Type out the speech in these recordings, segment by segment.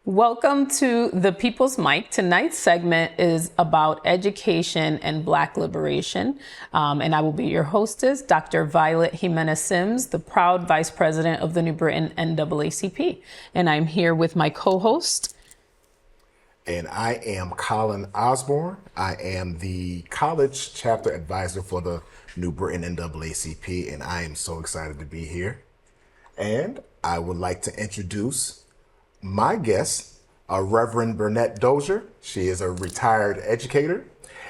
Welcome to the People's Mic. Tonight's segment is about education and Black liberation. And I will be your hostess, Dr. Violet Jimenez Sims, the proud Vice President of the New Britain NAACP. And I'm here with my co-host. And I am Colin Osborne. I am the college chapter advisor for the New Britain NAACP, and I am so excited to be here. And I would like to introduce my guest, Reverend Burnett Dozier. She is a retired educator,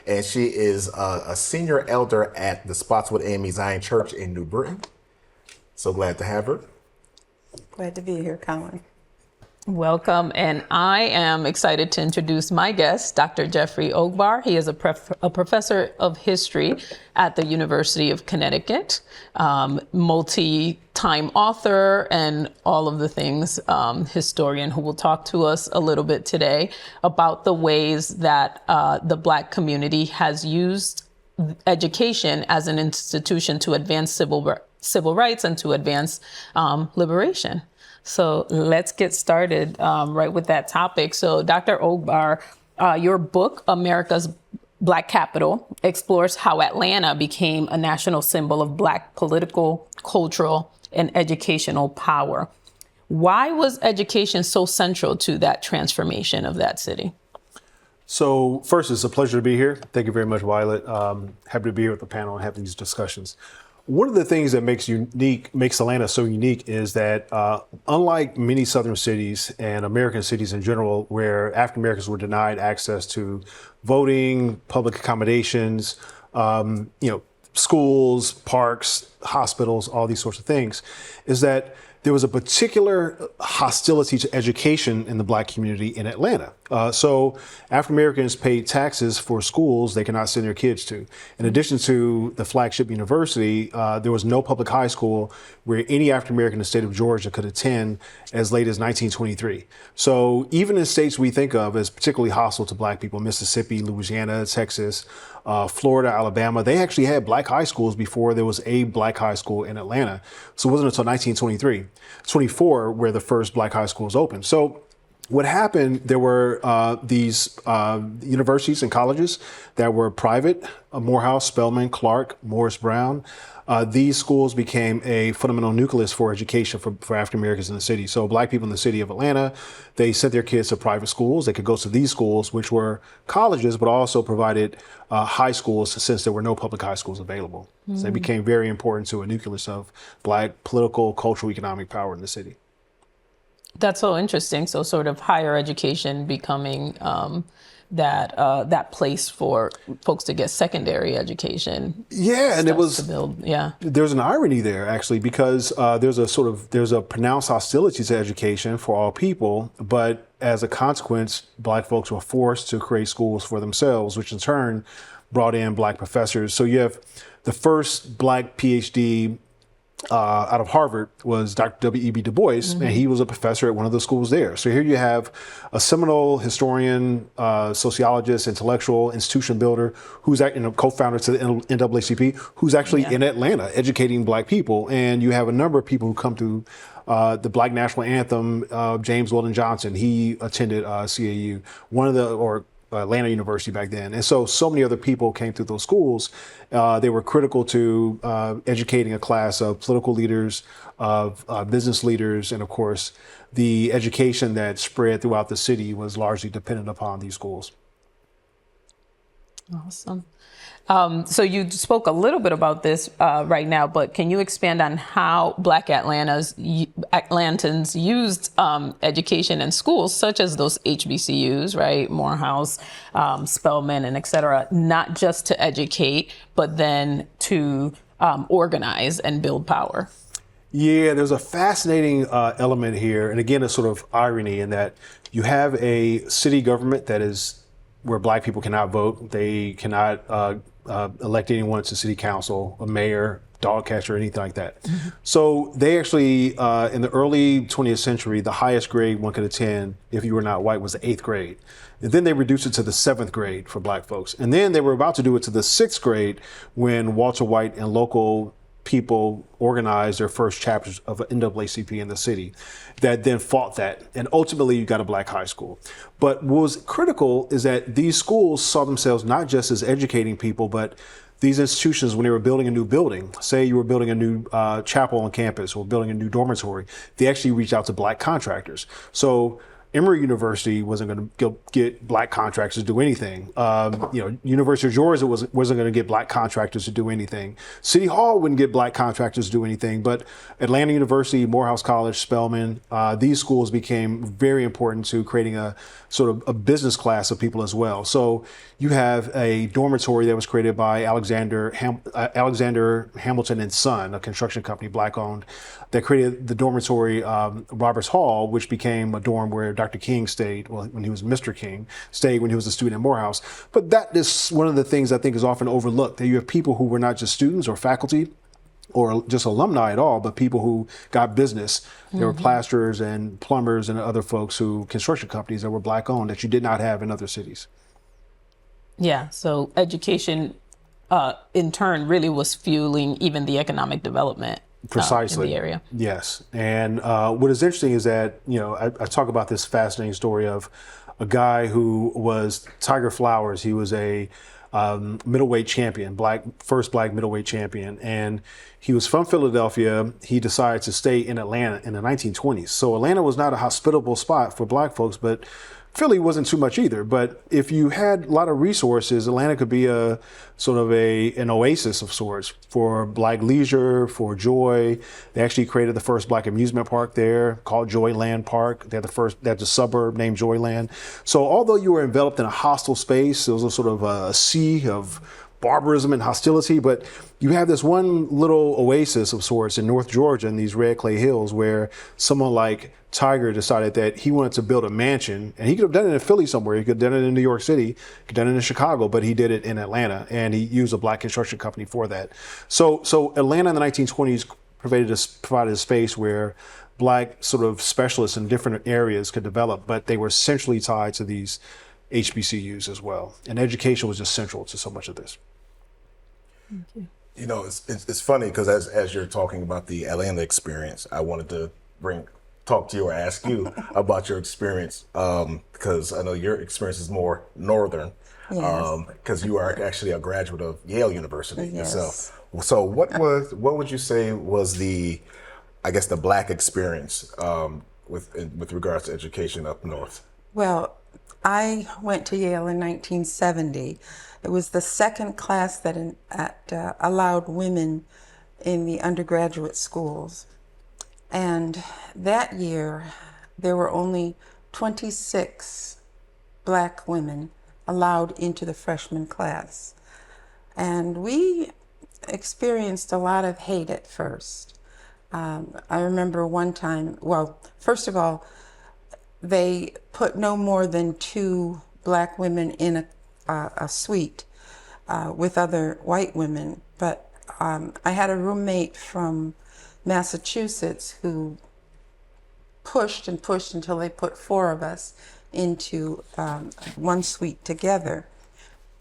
and she is a senior elder at the Spotswood AME Zion Church in New Britain. So glad to have her. Glad to be here, Colin. Welcome. And I am excited to introduce my guest, Dr. Jeffrey Ogbar. He is a professor of history at the University of Connecticut, multi-time author and all of the things, historian who will talk to us a little bit today about the ways that the Black community has used education as an institution to advance civil rights and to advance liberation. So let's get started right with that topic. So Dr. Ogbar, your book, America's Black Capital, explores how Atlanta became a national symbol of Black political, cultural, and educational power. Why was education so central to that transformation of that city? So first, it's a pleasure to be here. Thank you very much, Violet. Happy to be here with the panel and having these discussions. One of the things that makes Atlanta so unique is that unlike many southern cities and American cities in general, where African Americans were denied access to voting, public accommodations, schools, parks, hospitals, all these sorts of things, is that there was a particular hostility to education in the Black community in Atlanta. So African Americans paid taxes for schools they cannot send their kids to. In addition to the flagship university, there was no public high school where any African American in the state of Georgia could attend as late as 1923. So even in states we think of as particularly hostile to Black people, Mississippi, Louisiana, Texas, Florida, Alabama, they actually had Black high schools before there was a Black high school in Atlanta. So it wasn't until 1924 where the first Black high schools opened. So what happened, there were these universities and colleges that were private, Morehouse, Spelman, Clark, Morris Brown. These schools became a fundamental nucleus for education for African Americans in the city. So Black people in the city of Atlanta, they sent their kids to private schools. They could go to these schools, which were colleges, but also provided high schools since there were no public high schools available. Mm-hmm. So they became very important to a nucleus of Black political, cultural, economic power in the city. That's so interesting. So sort of higher education becoming that place for folks to get secondary education. Yeah, and it was to build. Yeah, there's an irony there actually, because there's a pronounced hostility to education for all people, but as a consequence, Black folks were forced to create schools for themselves, which in turn brought in Black professors. So you have the first Black PhD out of Harvard was Dr. W.E.B. Du Bois, mm-hmm. and he was a professor at one of the schools there. So here you have a seminal historian, sociologist, intellectual, institution builder, who's co-founder to the NAACP, who's actually in Atlanta educating Black people. And you have a number of people who come through the Black National Anthem. James Weldon Johnson, he attended CAU, Atlanta University back then. And so many other people came through those schools. They were critical to educating a class of political leaders, of business leaders, and of course, the education that spread throughout the city was largely dependent upon these schools. Awesome. So you spoke a little bit about this right now, but can you expand on how Black Atlantans used education in schools, such as those HBCUs, right? Morehouse, Spelman, and et cetera, not just to educate, but then to organize and build power? Yeah, there's a fascinating element here. And again, a sort of irony in that you have a city government that is where Black people cannot vote. They cannot elect anyone to city council, a mayor, dog catcher, anything like that. Mm-hmm. So they actually, in the early 20th century, the highest grade one could attend if you were not white was the 8th grade. And then they reduced it to the 7th grade for Black folks. And then they were about to do it to the 6th grade when Walter White and local people organized their first chapters of NAACP in the city that then fought that. And ultimately, you got a black high school. But what was critical is that these schools saw themselves not just as educating people, but these institutions, when they were building a new building, say you were building a new chapel on campus or building a new dormitory, they actually reached out to black contractors. So Emory University wasn't going to get black contractors to do anything. University of Georgia wasn't going to get black contractors to do anything. City Hall wouldn't get black contractors to do anything. But Atlanta University, Morehouse College, Spelman, these schools became very important to creating a sort of a business class of people as well. So you have a dormitory that was created by Alexander Hamilton and Son, a construction company, black owned, that created the dormitory Roberts Hall, which became a dorm where Dr. King stayed, well, when he was Mr. King, stayed when he was a student at Morehouse. But that is one of the things I think is often overlooked, that you have people who were not just students or faculty or just alumni at all, but people who got business. There were plasterers and plumbers and other folks construction companies that were black owned that you did not have in other cities. Yeah, so education in turn really was fueling even the economic development Precisely. in the area. Yes. And what is interesting is that, I talk about this fascinating story of a guy who was Tiger Flowers. He was a middleweight champion, first black middleweight champion. And he was from Philadelphia. He decided to stay in Atlanta in the 1920s. So Atlanta was not a hospitable spot for black folks, but Philly wasn't too much either. But if you had a lot of resources, Atlanta could be a sort of an oasis of sorts for black leisure, for joy. They actually created the first black amusement park there called Joyland Park. They had the suburb named Joyland. So although you were enveloped in a hostile space, it was a sort of a sea of barbarism and hostility, but you have this one little oasis of sorts in North Georgia in these red clay hills where someone like Tiger decided that he wanted to build a mansion, and he could have done it in Philly somewhere. He could have done it in New York City, he could have done it in Chicago, but he did it in Atlanta, and he used a black construction company for that. So Atlanta in the 1920s provided a space where black sort of specialists in different areas could develop, but they were centrally tied to these HBCUs as well. And education was just central to so much of this. Thank you. It's funny because as you're talking about the Atlanta experience, I wanted to talk to you or ask you about your experience because I know your experience is more northern because you are actually a graduate of Yale University yourself. So what would you say was the black experience with regards to education up north? Well, I went to Yale in 1970. It was the second class that allowed women in the undergraduate schools. And that year, there were only 26 black women allowed into the freshman class. And we experienced a lot of hate at first. I remember one time, first of all, they put no more than 2 black women in a suite with other white women. But I had a roommate from Massachusetts who pushed and pushed until they put 4 of us into one suite together.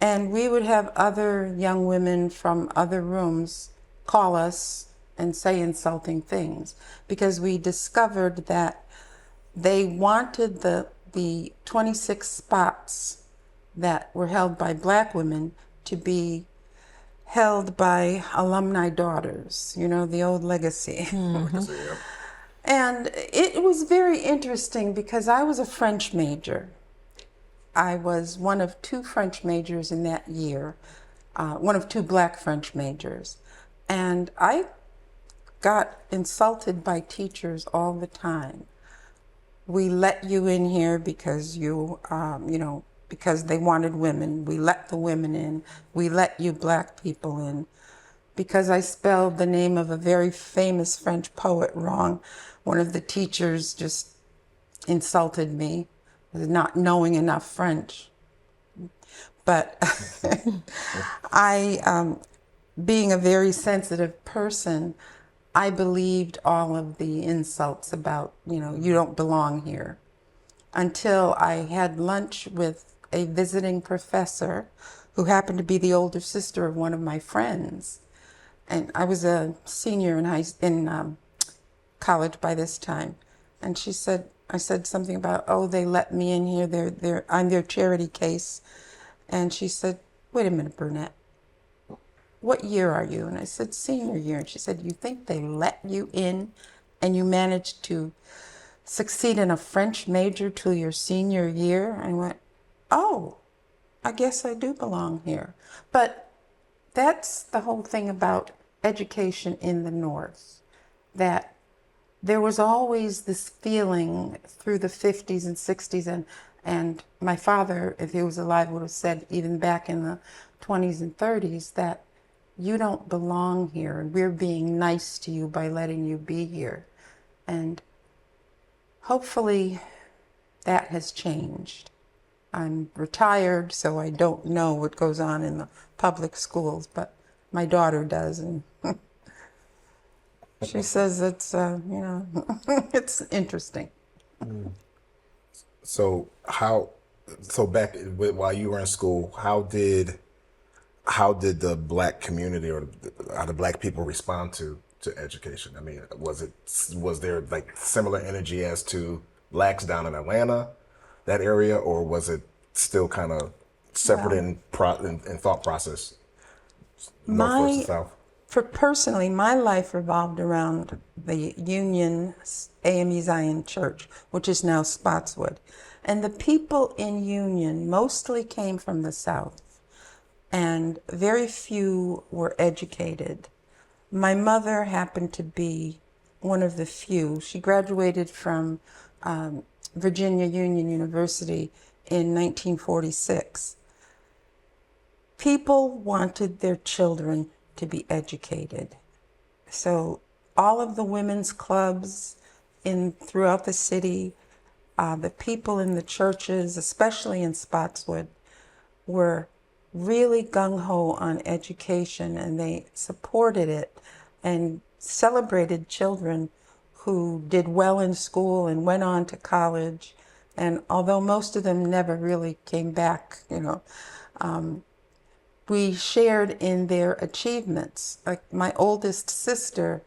And we would have other young women from other rooms call us and say insulting things because we discovered that they wanted the 26 spots that were held by black women to be held by alumni daughters, the old legacy. Mm-hmm. And it was very interesting because I was a French major. I was one of 2 French majors in that year, one of 2 black French majors. And I got insulted by teachers all the time. We let you in here because because they wanted women. We let the women in. We let you black people in. Because I spelled the name of a very famous French poet wrong, one of the teachers just insulted me with not knowing enough French. But being a very sensitive person, I believed all of the insults about, you don't belong here. Until I had lunch with a visiting professor who happened to be the older sister of one of my friends. and I was a senior in college by this time, and I said something about, oh, they let me in here. I'm their charity case, and she said, wait a minute, Burnett. What year are you? And I said, senior year. And she said, you think they let you in and you managed to succeed in a French major till your senior year? I went, oh, I guess I do belong here. But that's the whole thing about education in the North, that there was always this feeling through the 50s and 60s, and my father, if he was alive, would have said even back in the 20s and 30s, that you don't belong here, and we're being nice to you by letting you be here. And hopefully that has changed. I'm retired, so I don't know what goes on in the public schools, but my daughter does, and she says it's, it's interesting. So back while you were in school, how did the Black community or how the Black people respond to education? I mean, was there like similar energy as to Blacks down in Atlanta, that area, or was it still kind of separate in thought process, North versus South? Personally, my life revolved around the Union AME Zion Church, which is now Spotswood. And the people in Union mostly came from the South, and very few were educated. My mother happened to be one of the few. She graduated from Virginia Union University in 1946. People wanted their children to be educated. So all of the women's clubs throughout the city, the people in the churches, especially in Spotswood, were really gung-ho on education, and they supported it and celebrated children who did well in school and went on to college. And although most of them never really came back, we shared in their achievements. Like my oldest sister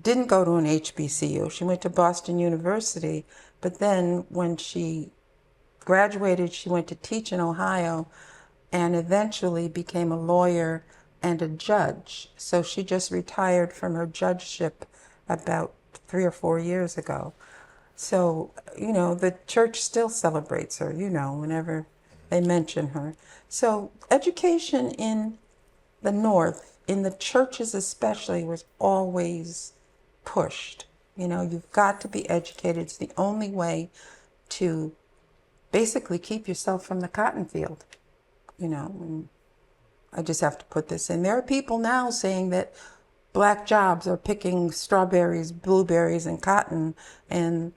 didn't go to an HBCU. She went to Boston University, but then when she graduated, she went to teach in Ohio and eventually became a lawyer and a judge. So she just retired from her judgeship about 3 or 4 years ago. So, the church still celebrates her, whenever they mention her. So education in the North, in the churches especially, was always pushed. You've got to be educated. It's the only way to basically keep yourself from the cotton field. And I just have to put this in. There are people now saying that Black jobs are picking strawberries, blueberries, and cotton, and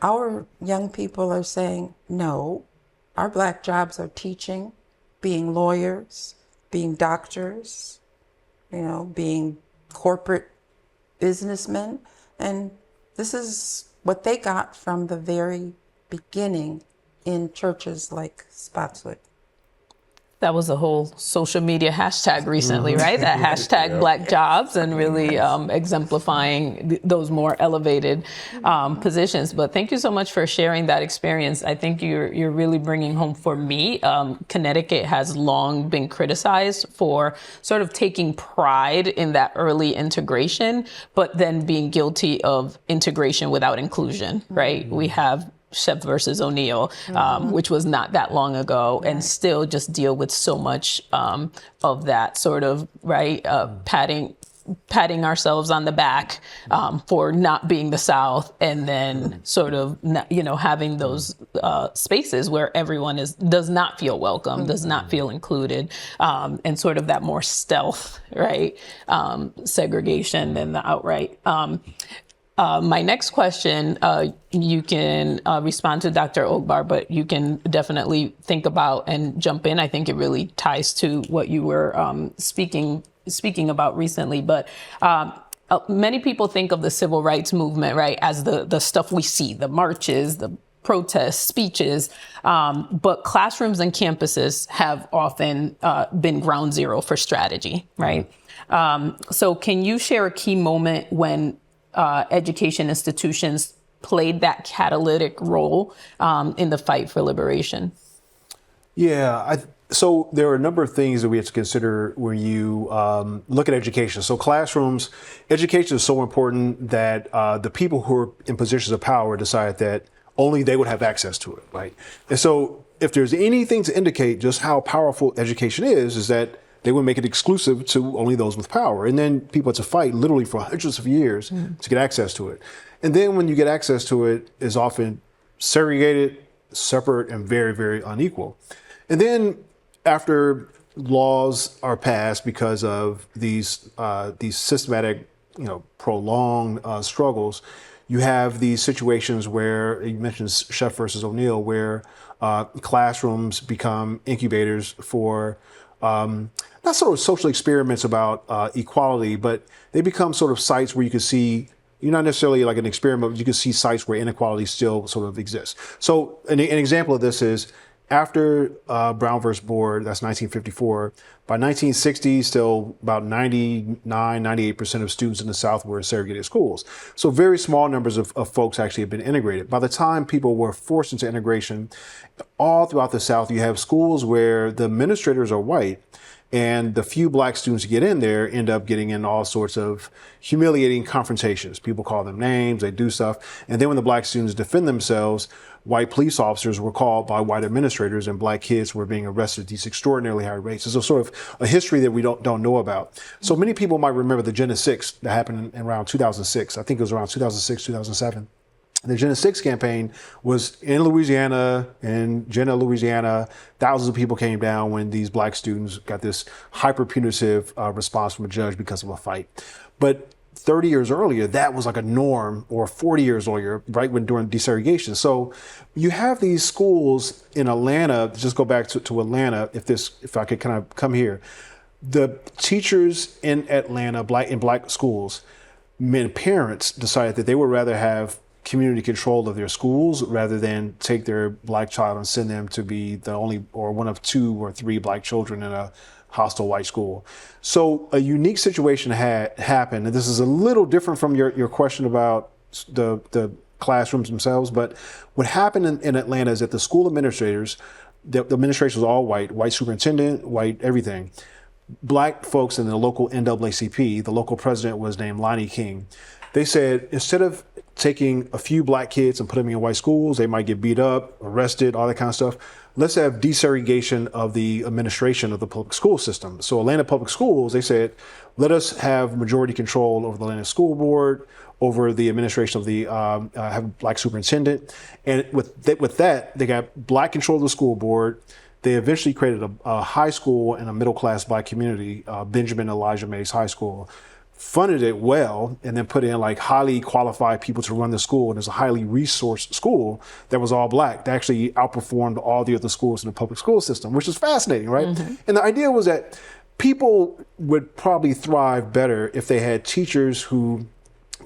our young people are saying, no, our Black jobs are teaching, being lawyers, being doctors, being corporate businessmen. And this is what they got from the very beginning in churches like Spotswood. That was a whole social media hashtag recently, right? That hashtag Black Jobs, and really exemplifying those more elevated positions. But thank you so much for sharing that experience. I think you're really bringing home for me. Connecticut has long been criticized for sort of taking pride in that early integration, but then being guilty of integration without inclusion, right? We have Shep versus O'Neill, which was not that long ago, and still just deal with so much of that sort of, patting ourselves on the back for not being the South, and then sort of, having those spaces where everyone does not feel welcome, does not feel included, and sort of that more stealth, segregation than the outright. My next question, you can respond to Dr. Ogbar, but you can definitely think about and jump in. I think it really ties to what you were speaking about recently. But many people think of the civil rights movement, as the stuff we see, the marches, the protests, speeches, but classrooms and campuses have often been ground zero for strategy, right? So can you share a key moment when education institutions played that catalytic role in the fight for liberation? Yeah, so there are a number of things that we have to consider when you look at education. So classrooms, education is so important that the people who are in positions of power decided that only they would have access to it, right? And so if there's anything to indicate just how powerful education is that they would make it exclusive to only those with power. And then people had to fight literally for hundreds of years to get access to it. And then when you get access to it, it's often segregated, separate, and very, very unequal. And then after laws are passed because of these systematic, prolonged struggles, you have these situations where you mentioned Chef versus O'Neill, where classrooms become incubators for not sort of social experiments about equality, but they become sort of sites where you can see. You're not necessarily like an experiment, but you can see sites where inequality still sort of exists. So an example of this is after Brown versus Board, that's 1954, by 1960, still about 98% of students in the South were in segregated schools. So very small numbers of folks actually have been integrated. By the time people were forced into integration, all throughout the South, you have schools where the administrators are white, and the few black students who get in there end up getting in all sorts of humiliating confrontations. People call them names, they do stuff. And then when the black students defend themselves, white police officers were called by white administrators and black kids were being arrested at these extraordinarily high rates. It's a sort of a history that we don't know about. So many people might remember the Gen 6 that happened in around 2006. I think it was around 2006, 2007. The Gen 6 campaign was in Louisiana, in Jena, Louisiana. Thousands of people came down when these black students got this hyper-punitive response from a judge because of a fight. But 30 years earlier, that was like a norm, or 40 years earlier, right when during desegregation. So you have these schools in Atlanta, just go back to Atlanta, if I could kind of come here. The teachers in Atlanta, black schools, parents decided that they would rather have community control of their schools rather than take their black child and send them to be the only or one of 2 or 3 black children in a hostile white school. So a unique situation had happened, and this is a little different from your question about the classrooms themselves, but what happened in Atlanta is that the school administrators, the administration was all white superintendent, white everything. Black folks in the local NAACP, the local president was named Lonnie King. They said, instead of taking a few black kids and putting them in white schools, they might get beat up, arrested, all that kind of stuff. Let's have desegregation of the administration of the public school system. So Atlanta Public Schools, they said, let us have majority control over the Atlanta School Board, over the administration of the have a black superintendent. And with that, they got black control of the school board. They eventually created a high school and a middle-class black community, Benjamin Elijah Mays High School, funded it well, and then put in like highly qualified people to run the school. And it's a highly resourced school that was all black. They actually outperformed all the other schools in the public school system, which is fascinating, right? Mm-hmm. And the idea was that people would probably thrive better if they had teachers who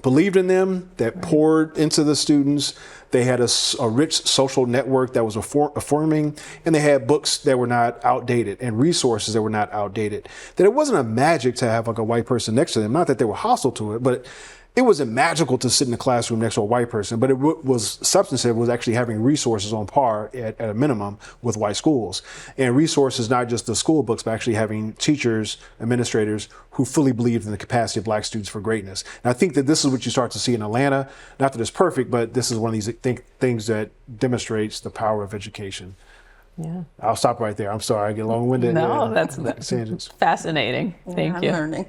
believed in them, that poured into the students. They had a rich social network that was affirming, and they had books that were not outdated and resources that were not outdated. That it wasn't a magic to have like a white person next to them. Not that they were hostile to it, but it wasn't magical to sit in the classroom next to a white person, but it was substantive, was actually having resources on par at a minimum with white schools. And resources, not just the school books, but actually having teachers, administrators who fully believed in the capacity of black students for greatness. And I think that this is what you start to see in Atlanta. Not that it's perfect, but this is one of these things that demonstrates the power of education. Yeah. I'll stop right there. I'm sorry, I get long-winded. No, that's fascinating. Thank you. I'm learning.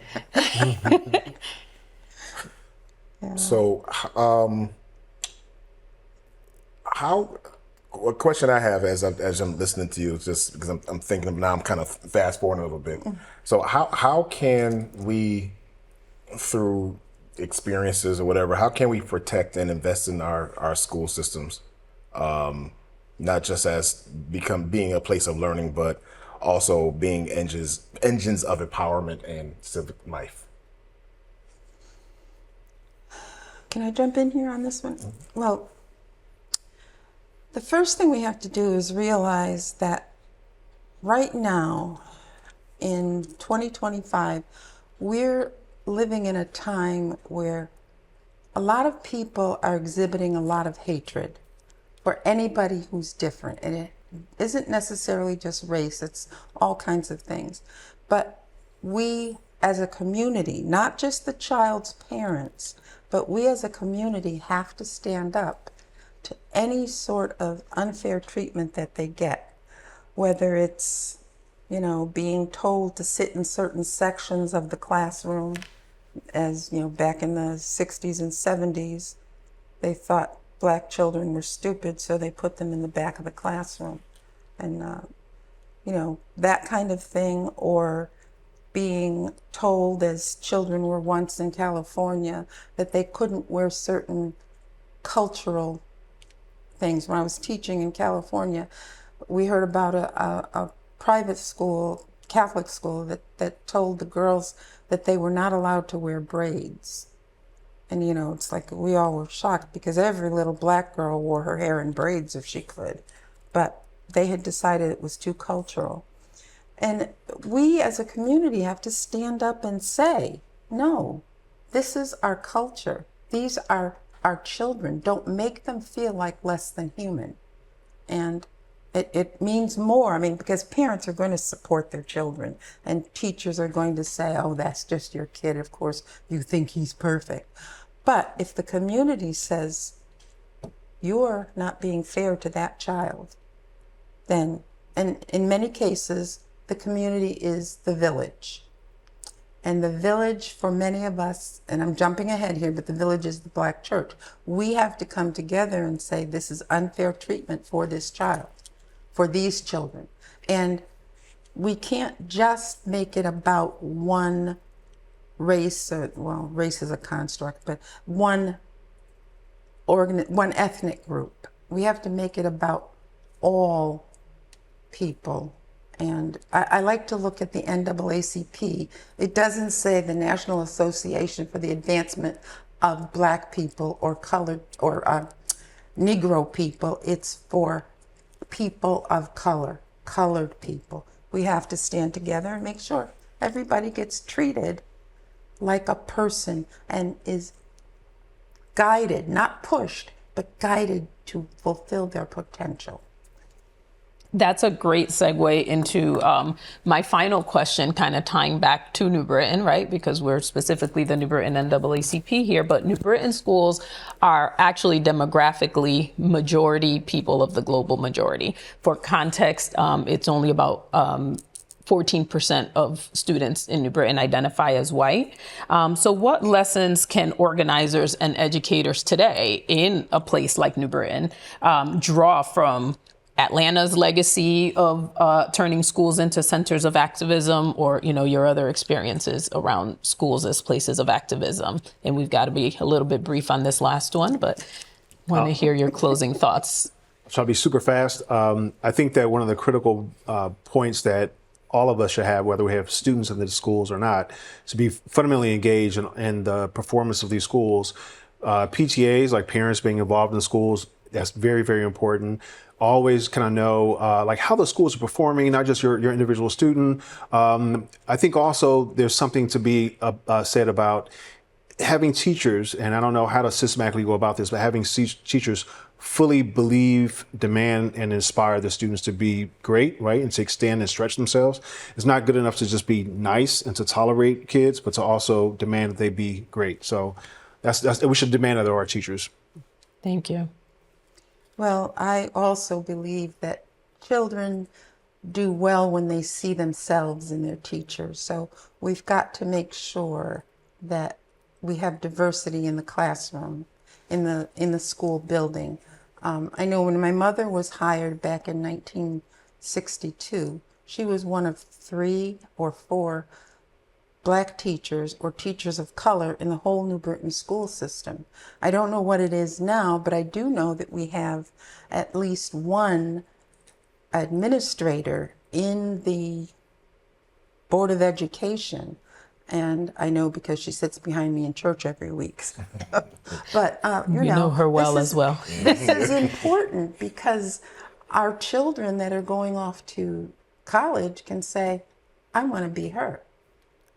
Yeah. So, a question I have as I'm listening to you, just because I'm thinking of now, I'm kind of fast forwarding a little bit. So how can we, through experiences or whatever, how can we protect and invest in our school systems, not just as being a place of learning, but also being engines of empowerment and civic life? Can I jump in here on this one? Well, The first thing we have to do is realize that right now, in 2025, we're living in a time where a lot of people are exhibiting a lot of hatred for anybody who's different. And it isn't necessarily just race, it's all kinds of things. But we as a community, not just the child's parents, but we as a community have to stand up to any sort of unfair treatment that they get, whether it's, being told to sit in certain sections of the classroom, as back in the 60s and 70s, they thought black children were stupid, so they put them in the back of the classroom. And, that kind of thing, or being told, as children were once in California, that they couldn't wear certain cultural things. When I was teaching in California, we heard about a private school, Catholic school, that told the girls that they were not allowed to wear braids. And, it's like we all were shocked because every little black girl wore her hair in braids if she could. But they had decided it was too cultural. And we as a community have to stand up and say, no, this is our culture. These are our children. Don't make them feel like less than human. And it means more. Because parents are going to support their children and teachers are going to say, oh, that's just your kid. Of course, you think he's perfect. But if the community says, you're not being fair to that child, then, and in many cases, the community is the village. And the village, for many of us, and I'm jumping ahead here, but the village is the black church. We have to come together and say, this is unfair treatment for this child, for these children. And we can't just make it about one race, race is a construct, but one ethnic group. We have to make it about all people. And I like to look at the NAACP. It doesn't say the National Association for the Advancement of Black People or Colored or Negro people. It's for people of color, colored people. We have to stand together and make sure everybody gets treated like a person and is guided, not pushed, but guided to fulfill their potential. That's a great segue into my final question, kind of tying back to New Britain, right? Because we're specifically the New Britain NAACP here, but New Britain schools are actually demographically majority people of the global majority. For context, it's only about 14% of students in New Britain identify as white. So what lessons can organizers and educators today in a place like New Britain draw from Atlanta's legacy of turning schools into centers of activism, or, your other experiences around schools as places of activism? And we've got to be a little bit brief on this last one, but want to hear your closing thoughts. So I'll be super fast. I think that one of the critical points that all of us should have, whether we have students in the schools or not, is to be fundamentally engaged in the performance of these schools. PTAs, like parents being involved in the schools, that's very, very important. Always kind of know like how the schools are performing, not just your individual student. I think also there's something to be said about having teachers, and I don't know how to systematically go about this, but having teachers fully believe, demand, and inspire the students to be great, right? And to extend and stretch themselves. It's not good enough to just be nice and to tolerate kids, but to also demand that they be great. So that's we should demand that of our teachers. Thank you. Well, I also believe that children do well when they see themselves in their teachers. So we've got to make sure that we have diversity in the classroom, in the school building. I know when my mother was hired back in 1962, she was one of 3 or 4 Black teachers or teachers of color in the whole New Britain school system. I don't know what it is now, but I do know that we have at least one administrator in the Board of Education. And I know because she sits behind me in church every week. But, You know her well as well. This is important because our children that are going off to college can say, I want to be her.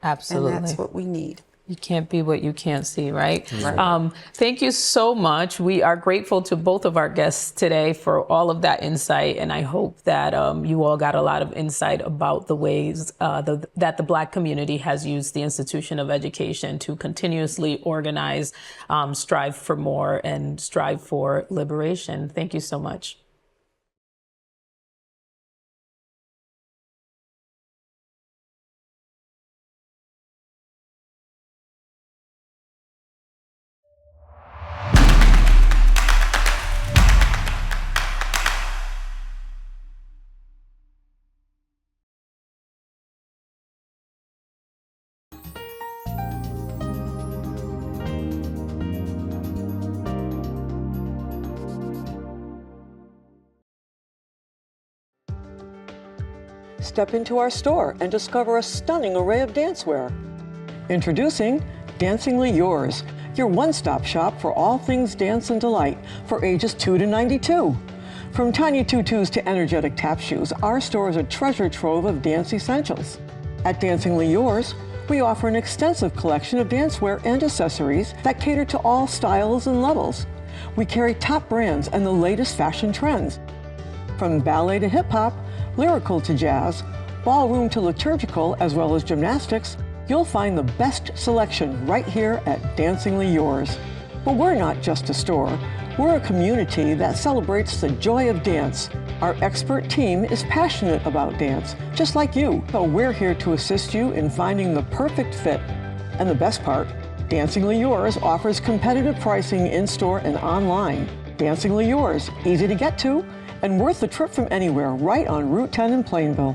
Absolutely. And that's what we need. You can't be what you can't see, right? Thank you so much. We are grateful to both of our guests today for all of that insight. And I hope that you all got a lot of insight about the ways that the Black community has used the institution of education to continuously organize, strive for more, and strive for liberation. Thank you so much. Step into our store and discover a stunning array of dancewear. Introducing Dancingly Yours, your one-stop shop for all things dance and delight for ages 2 to 92. From tiny tutus to energetic tap shoes, our store is a treasure trove of dance essentials. At Dancingly Yours, we offer an extensive collection of dancewear and accessories that cater to all styles and levels. We carry top brands and the latest fashion trends. From ballet to hip-hop, lyrical to jazz, ballroom to liturgical, as well as gymnastics, you'll find the best selection right here at Dancingly Yours. But we're not just a store. We're a community that celebrates the joy of dance. Our expert team is passionate about dance, just like you. So we're here to assist you in finding the perfect fit. And the best part, Dancingly Yours offers competitive pricing in-store and online. Dancingly Yours, easy to get to, and worth the trip from anywhere, right on Route 10 in Plainville.